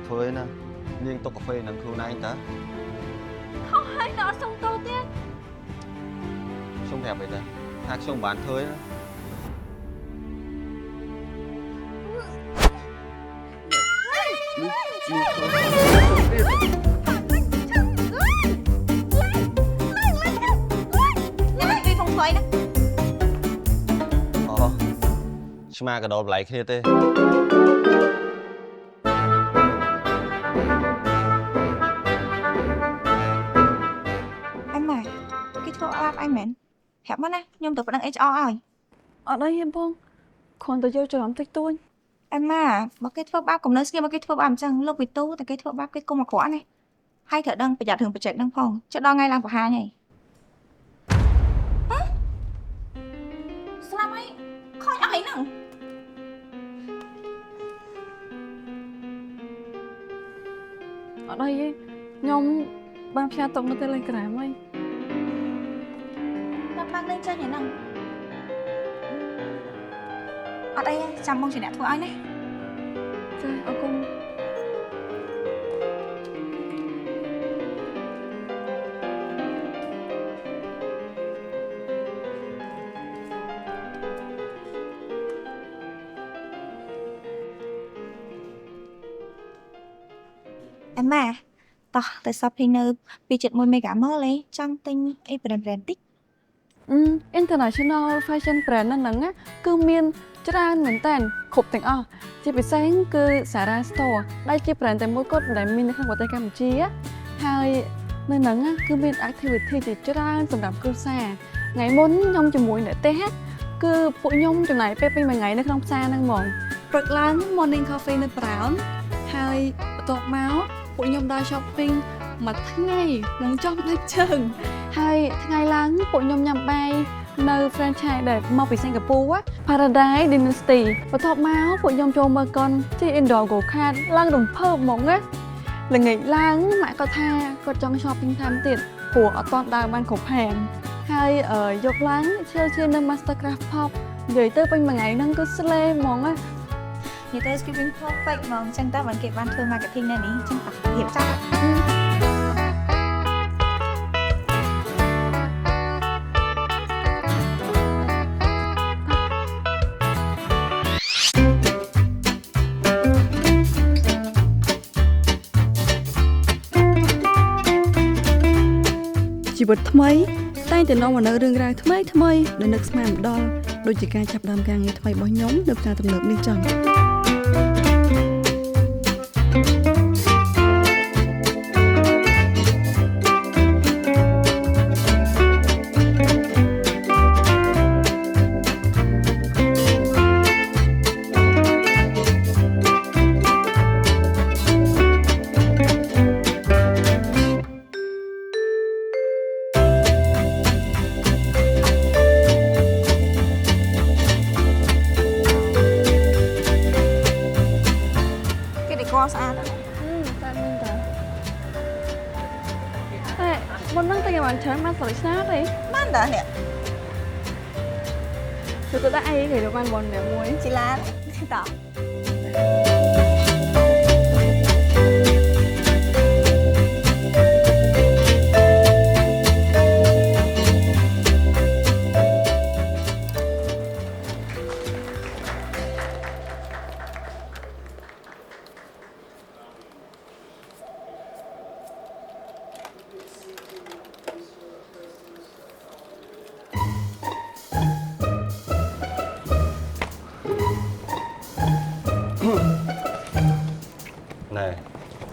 phơi nè nhưng tôi cà phê nắng khu này ta không hay nó xong tô tiên xong đẹp vậy ta thác xong bán phơi đó mà cái đồ lại kia tê anh mà cái thuốc áp anh mến hẹp mất nè nhưng tôi vẫn đang HR rồi ở đây em không còn tôi chơi làm tích tôi anh mà mà cái thuốc áp cùng nơi kia mà cái thuốc áp chẳng lúc bị tu thì cái thuốc áp cái cung mà khóa này hay thở đăng phải giả thường phải chạy đăng phòng cho đo ngay làm của hai này sao ấy khỏi ai nè ở đây ấy, nhóm ban pha tổng nó tên là cái mày băng lên chơi nhỉ nè ở đây chăm mong chỉ đẹp thôi anh đấy chơi ở cùng em mà tao tại sao pin nơ bị chật môi mày cả mơ lấy trong tinh em brand tích International Fashion Brand ហ្នឹងណាគឺមានច្រើនមែនតើគ្រប់ទាំងអស់ជាពិសេសគឺ Zara Store ដែលជា brand តែមួយគត់ដែលមាននៅក្នុងប្រទេសកម្ពុជាហើយនៅហ្នឹងគឺមាន activity ជាច្រើនសម្រាប់គ្រួសារថ្ងៃមុនខ្ញុំជាមួយអ្នកទេសគឺពួកខ្ញុំចំណាយពេលពេញមួយថ្ងៃនៅក្នុងផ្សារហ្នឹងហ្មងព្រឹកឡើង morning coffee នៅ Brown ហើយបន្ទាប់មកពួកខ្ញុំដើរ shopping មួយថ្ងៃនឹងចង់ដាច់ជើងហើយថ្ងៃឡើងពួកខ្ញុំញ៉ាំបាយនៅ franchise ដែលមកពីសិង្ហបុរី Paradise Dynasty បន្ទាប់មកពួកខ្ញុំចូលមើលកុនជា indoor go kart ឡើងរំភើបហ្មងណាល្ងាចឡើងម៉ាក់គាត់ថាគាត់ចង់ shopping ថែមទៀតព្រោះអត់ទាន់ដើរបានគ្រប់ហាងហើយយកឡើងជានៅ Mastercraft Pop និយាយទៅពេញមួយថ្ងៃហ្នឹងគឺស្លេហ្មងណាnhư thế skipping perfect mà chân ta vẫn kịp ban thương marketing này đi chân ta hiệp chắcជីវិតថ្មីតែតែនាំមកនៅរឿងរ៉ាវថ្មីដែលនឹកស្មានម្ដងដូចជាការចាប់ផ្ដើមការងារថ្មីរបស់ខ្ញុំនៅផ្សារទំនើបនេះចឹងស្អាតតែមានតាតែមុនហ្នឹងតែបានច្រើនបានស្លឹកស្នាទេ បានតានេះ គឺទៅដាក់អីគេទៅបានបនម្នាក់មួយ chị Lan tỏ này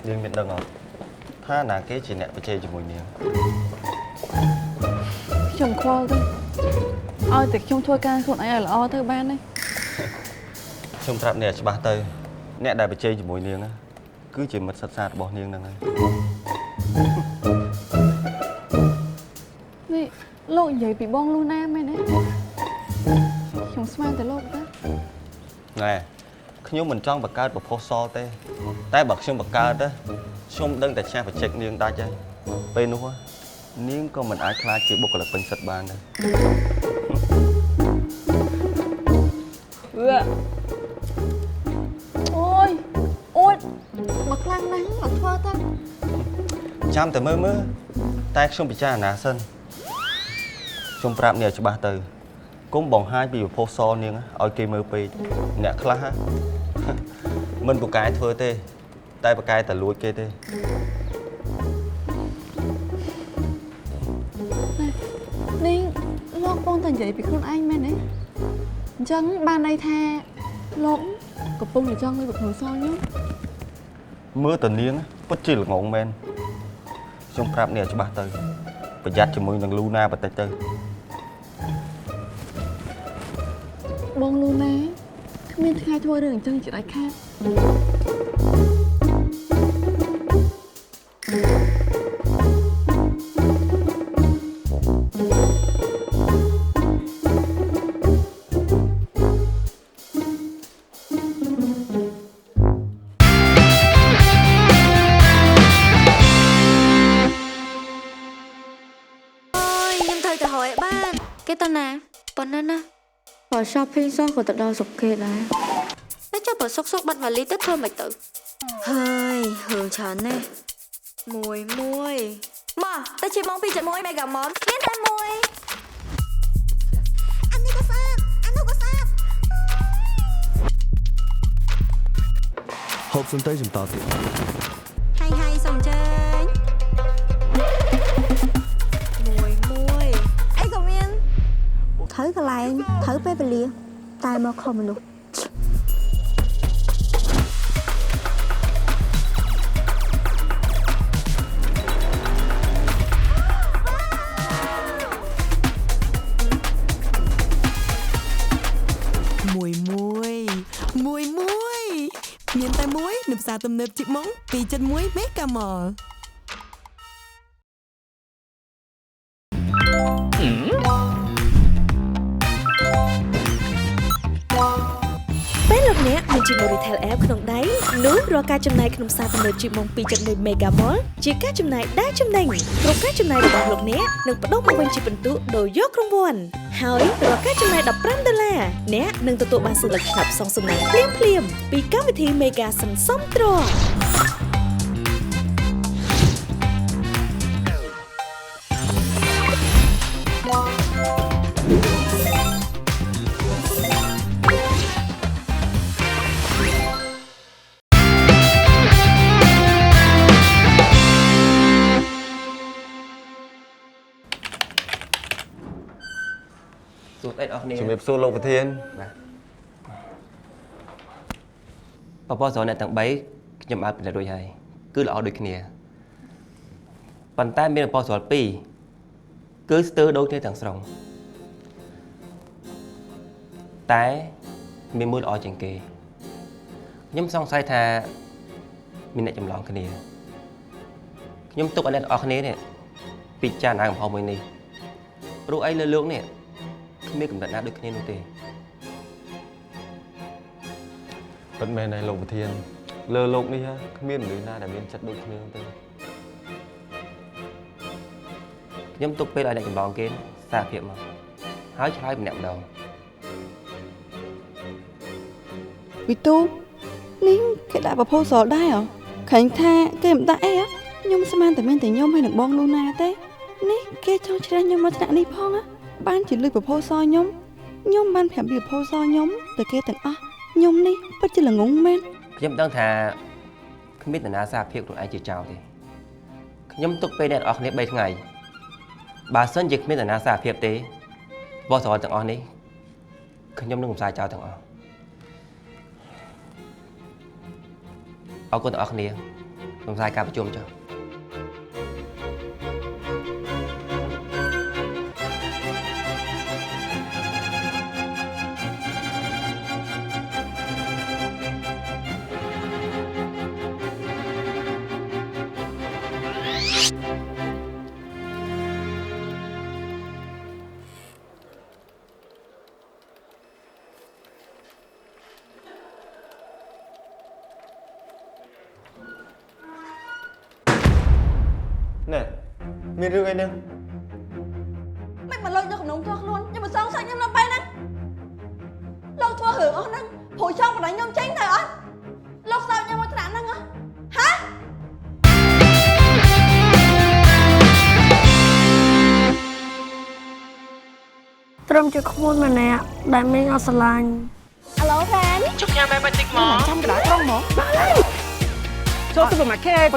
riêng miền đông à tha là cái chị nè phải chơi cho mùi nhiều ខ្ញុំខ្វល់ទៅឲ្យតែខ្ញុំធ្វើការខ្លួនឯងឲ្យល្អទៅបានទេ ខ្ញុំប្រាប់អ្នកច្បាស់ទៅអ្នកដែលបច្ចេកជាមួយនាងគឺជាមិត្តសិក្សារបស់នាងហ្នឹងហើយ នេះលោកនិយាយពីបងលូណាមែនទេខ្ញុំស្មានតែលោកតា ណែខ្ញុំមិនចង់បង្កើតប្រភពសទេតែបើខ្ញុំបង្កើតទៅខ្ញុំដឹងតែឆាបច្ចេកនាងដាច់ហើយពេលនោះនាងក៏មិនអាចខ្លាចជាបុគ្គលិកពេញសិទ្ធបានដែរ ôi ôi mà khăn ណាស់លោកធ្វើទៅ ចាំតែមើលតែខ្ញុំពិចារណាសិនខ្ញុំប្រាប់អ្នកច្បាស់ទៅគុំបង្ហាញពីប្រភពសនាងឲ្យគេមើលពេកអ្នកខ្លះមិនពូកែធ្វើទេតែពូកែតែលួចគេទេ នេះលោកបងតែនិយាយពីខ្លួនឯងមែនទេអញ្ចឹងបានន័យថាលោកកំពុងតែចង់លើប្រភពសខ្ញុំ មើលតនាងពិតជាល្ងងមែនខ្ញុំប្រាប់អ្នកច្បាស់ទៅប្រយ័ត្នជាមួយនឹងលូណាបន្តិចទៅ បងលូណាគ្មានថ្ងៃធ្វើរឿងអញ្ចឹងជាដាច់ខាត ខ្ញុំត្រូវទៅហើយបានគេទៅណាប៉ុណ្ណឹងណា បើ shopping សោះក៏ទៅដល់ស្រុកគេដែរ តែចុះបើសុកបាត់វ៉ាលីទៅធ្វើមិនទៅហើយរឿងច្រើនណាស់មួយមកទៅជាម៉ោង 2.1 មេហ្គាម៉ុនមានតែមួយអានេះក៏ស្អាតអានោះក៏ស្អាត ហូបសុំទៅចំតទៀត ហើយសុំចេញមួយអីក៏មានត្រូវកន្លែងត្រូវពេលវេលាតែមកខំមនុស្ស មួយមានតែមួយនៅផ្សារទំនើបជីកម៉ុង 2.1 មេហ្គាម៉ល ពេលលោកអ្នកមានជាមួយ Retail App ក្នុងដៃនោះរាល់ការចំណាយក្នុងផ្សារទំនើបជីកម៉ុង 2.1 មេហ្គាម៉លជាការចំណាយដែលចំណេញគ្រប់ការចំណាយរបស់លោកអ្នកនឹងបដូរមកវិញជាពិន្ទុដោយយករង្វាន់ហើយរាល់ការចំណាយ$15អ្នកនឹងទទួលបានសិលឹកឆ្លាប់សងសំណាងភ្លាមៗពីកម្មវិធី Mega សន្សំទ្រព្យ សួស្តីអរគ្នា ជំរាបសួរលោកប្រធាន បាទប្រព័ន្ធស្រោនអ្នកទាំង3ខ្ញុំបានពិនិត្យរួចហើយគឺល្អដូចគ្នាប៉ុន្តែមានប្រព័ន្ធស្រោន2គឺស្ទើរដូចគ្នាទាំងស្រុងតែមានមួយល្អជាងគេខ្ញុំសង្ស័យថាមានអ្នកចម្លងគ្នាខ្ញុំទុកឲ្យអ្នកទាំងអស់គ្នានេះពិចារណាកំហុសមួយនេះព្រោះអីលើលោកនេះគ្មានកំណត់ណាដូចគ្នានោះទេ ពិតមែនដែរលោកប្រធានលើលោកនេះគ្មានមនុស្សណាដែលមានចិត្តដូចគ្នាទេ ខ្ញុំទុកពេលឲ្យអ្នកចម្លងគេសារភាពមកហើយឆ្លើយម្នាក់ម្ដង វិទូនេះគេដាក់ប្រភពសល់ដែរហ៎ឃើញថាគេមិនដាក់អីហ៎ខ្ញុំស្មានតែមានតែខ្ញុំហើយនឹងបងលូណាទេនេះគេចង់ច្រះខ្ញុំមកថ្នាក់នេះផងហ៎បានជាលុយប្រភពសល់ខ្ញុំបានប្រាប់ពីប្រភពសល់ខ្ញុំទៅគេទាំងអស់ខ្ញុំនេះពិតជាល្ងងមែន ខ្ញុំដឹងថាគ្មាននរណាសារភាពខ្លួនឯងជាចោលទេខ្ញុំទុកពេលអ្នកទាំងអស់គ្នា3ថ្ងៃបើសិនជាគ្មាននរណាសារភាពទេបោះសរទាំងអស់នេះខ្ញុំនឹងរំសាយចោលទាំងអស់អរគុណទាំងអស់គ្នារំសាយការប្រជុំចុះ ណែមានរឿងអីហ្នឹង មិនមកលុយយកក្នុងធោះខ្លួនខ្ញុំមិនសងសឹកខ្ញុំនៅពេលហ្នឹងលោកធ្វើរឿងអស់ហ្នឹងព្រោះចង់បណ្ដាញខ្ញុំចេញទៅអត់លោកសើចខ្ញុំមកថ្នាក់ហ្នឹងហ៎ ត្រឹមជាក្មួយម្នាក់ដែលមីងអត់ស្រឡាញ់ អាឡូហ្វេន ជុកញ៉ាំបែបតិចមក ចាំកណ្ដាលត្រង់មក ចូលស៊ុបម៉ាគេប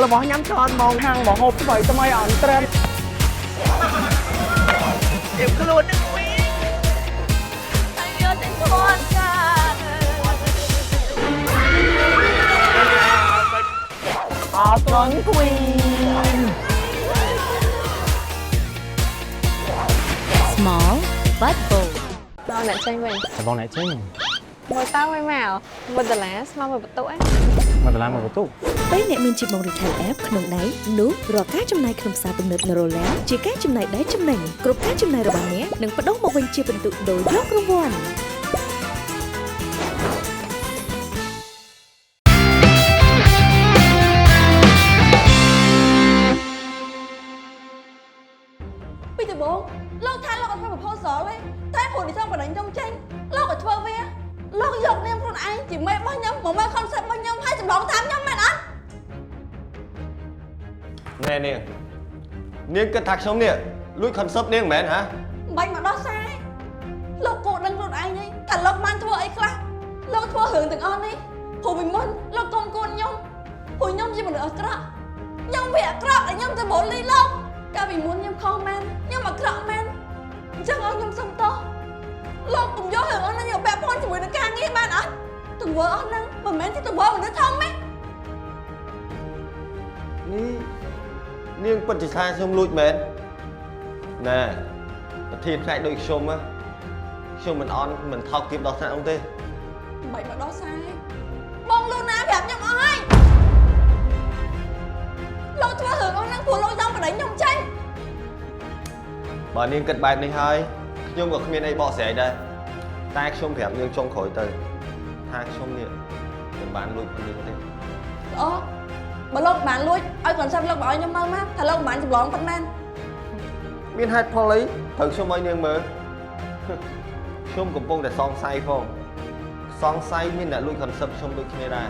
របស់ញ៉ាំច្រើនមកហាងមកហូបស្បៃថ្មីអត់ត្រឹមជិះខ្លួននឹងវិញ អត់ត្រង់គួយ Small but bold ដល់អ្នកចេញវិញ តែបងអ្នកចេញ មើលតើវិញមក$1ស្មើមួយបន្ទុកឯង $1មកបន្ទុក ពេលអ្នកមានជីប Retail App ក្នុងដៃនោះរាល់ការចំណាយក្នុងផ្សារទំនើប Neuroland ជាការចំណាយដែលចំណេញគ្រប់ការចំណាយរបស់អ្នកនឹងបដូរមកវិញជាពិន្ទុដោយយករង្វាន់ ពីដំបូងលោកថាលោកអត់ធ្វើ proposal ទេតែព្រោះនេះចង់បណ្ដេញខ្ញុំចេញលោកក៏ធ្វើវាលោកយកនាមខ្លួនឯងជាមេរបស់ខ្ញុំមកមើល concept របស់ខ្ញុំហើយចម្លងតាមខ្ញុំមែនអត់ ណែនាងនាងគិតថាខ្ញុំនេះលួច concept នាងមែនហ៎ បាញ់មកដោះសារលោកគួរដឹងខ្លួនឯងទេថាលោកបានធ្វើអីខ្លះលោកធ្វើរឿងទាំងអស់នេះព្រោះពីមុនលោកកុំគួនខ្ញុំព្រោះខ្ញុំជាមនុស្សអាក្រក់ខ្ញុំវាអាក្រក់តែខ្ញុំទៅបូលីលោកកាលពីមុនខ្ញុំខុសមែនខ្ញុំអាក្រក់មែនអញ្ចឹងឲ្យខ្ញុំសុំទោសលោកកុំយករឿងអស់នេះមកពាក់ព័ន្ធជាមួយនឹងការងារបានអត់ទង្វើអស់ហ្នឹងមិនមែនជាទង្វើមនុស្សធំទេ នេះនាងពិតជាថាខ្ញុំលួចមែនណែប្រធានផ្នែកដូចខ្ញុំហ៎ខ្ញុំមិនថោកទាបដល់ថ្នាក់នោះទេ បាច់មកដោះសារបងលូណាប្រាប់ខ្ញុំអស់ហើយលោកធ្វើរឿងអស់ហ្នឹងព្រោះលោកចង់បណ្ដេញខ្ញុំចេញ បើនាងគិតបែបនេះហើយខ្ញុំក៏គ្មានអីបកស្រាយដែរតែខ្ញុំប្រាប់នាងចុងក្រោយទៅថាខ្ញុំនេះមិនបានលួចពីនាងទេ អូបើលោកបានលួចឲ្យconceptលោកបើឲ្យខ្ញុំមើលមកថាលោកបានចម្លងប៉ុណ្ណា មានហេតុផលអីត្រូវខ្ញុំឲ្យនាងមើល ខ្ញុំកំពុងតែសង្ស័យផងសង្ស័យមានអ្នកលួច concept ខ្ញុំដូចគ្នាដែរ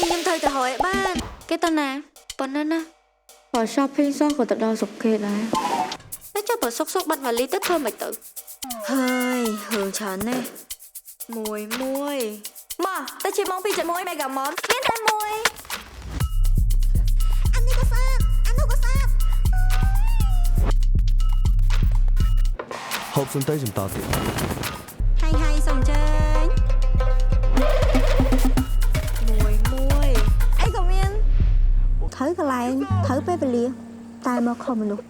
ខ្ញុំត្រូវទៅរកឲ្យបានគេទៅណាប៉ុណ្ណឹងណា បើ shopping សោះក៏ទៅដល់ស្រុកគេដែរ តែចុះបើសុកបាត់វ៉ាលីទៅធ្វើមិនទៅហើយរឿងច្រើនណាស់មួយមកទៅជិះមក2.1 Mega Mall មានតែមួយអានេះក៏ស្អាតអានោះក៏ស្អាត ហូបសុំទៅចំតទៀត ហើយសុំចេញមួយអីក៏មានត្រូវកន្លែងត្រូវពេលវេលាតែមកខំមនុស្ស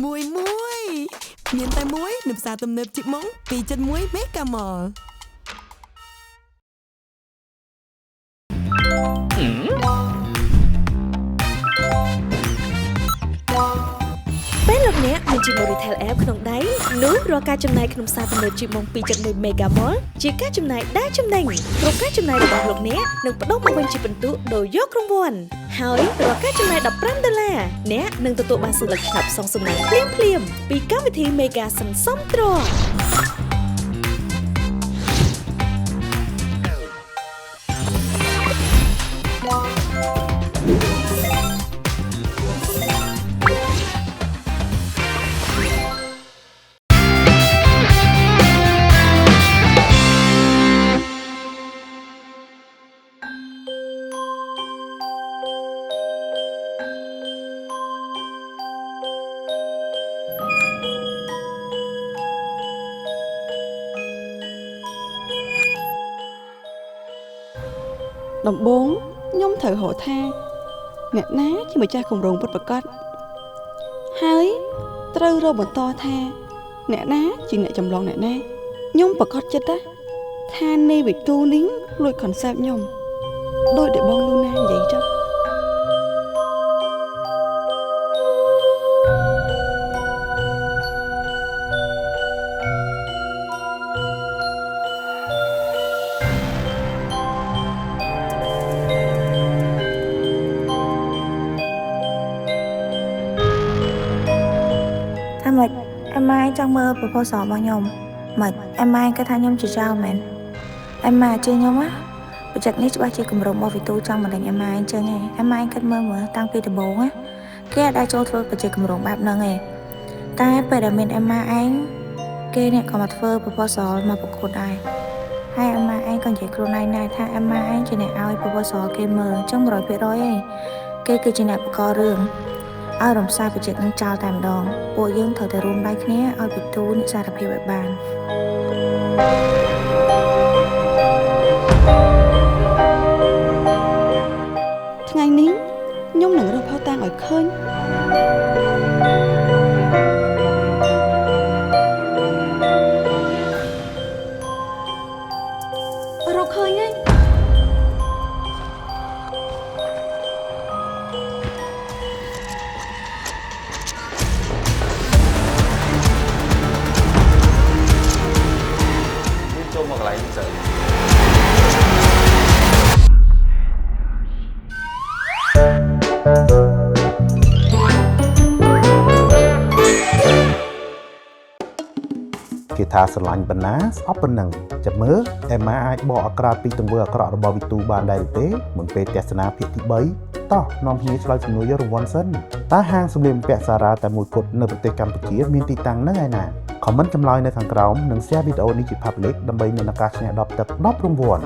មួយមានតែមួយនៅផ្សារទំនើបជីបម៉ុង2.1 Mega Mall ពេលលោកអ្នកមានជីប Retail App ក្នុងដៃនោះរាល់ការចំណាយក្នុងផ្សារទំនើបជីបម៉ុង2.1 Mega Mall ជាការចំណាយដែលចំណេញគ្រប់ការចំណាយរបស់លោកអ្នកនឹងបដូរមកវិញជាពិន្ទុដោយយករង្វាន់ហើយរាល់ការចំណាយ$15អ្នកនឹងទទួលបានសិលឹកឆ្លាប់សងសំណាងភ្លាមៗពីកម្មវិធី Mega សន្សំទ្រព្យ ដំបូងខ្ញុំត្រូវរកថាអ្នកណាជាម្ចាស់គម្រោងពិតប្រាកដហើយត្រូវរកបន្តថាអ្នកណាជាអ្នកចម្លងអ្នកណាខ្ញុំប្រកាសចិត្តថានៃវិទូនេះលួច concept ខ្ញុំដោយដែលបងលូណានិយាយចឹង ថាម៉េចអេម៉ាយចង់មើល proposal របស់ខ្ញុំម៉េចអេម៉ាយគាត់ថាខ្ញុំជាចោលមែនអេម៉ាជឿខ្ញុំណាប្រជែកនេះច្បាស់ជាគម្រោងរបស់វិទូចង់បណ្ដេញអេម៉ាយអញ្ចឹងឯងអេម៉ាយគាត់មើលតាំងពីដំបូងណាគេអាចចូលធ្វើប្រជែកគម្រោងបែបហ្នឹងឯងតែពេលដែលមានអេម៉ាឯងគេនេះក៏មកធ្វើ proposal មកប្រកួតដែរហើយអេម៉ាឯងក៏និយាយខ្លួនឯងដែរថាអេម៉ាឯងជាអ្នកឲ្យ proposal គេមើលអញ្ចឹង 100% ឯងគេគឺជាអ្នកបង្ករឿងឲ្យរំសាយប្រជែកនឹងចោលតែម្ដងពួកយើងត្រូវតែរួមដៃគ្នាឲ្យវិទូនិសារភាពឲ្យបានថ្ងៃនេះខ្ញុំនឹងរើសផុសតាំងឲ្យឃើញរកឃើញហើយ ចូលមកកន្លែងនេះស្អី គេថាស្រឡាញ់ប៉ុណ្ណាស្អប់ប៉ុណ្ណឹងចាំមើលអេម៉ាអាចបកអក្រាតពីទង្វើអាក្រក់របស់វិទូបានដែរទេមុនពេលទស្សនាភាគទី3តោះនាំគ្នាឆ្លើយសំណួរយករង្វាន់សិនតើហាងសម្លៀកបំពាក់សារ៉ាតែមួយគត់នៅប្រទេសកម្ពុជាមានទីតាំងនៅឯណា Comment ចម្លើយនៅខាងក្រោមនិង share វីដេអូនេះជា public ដើម្បីមានឱកាសឈ្នះ10ទឹក10រង្វាន់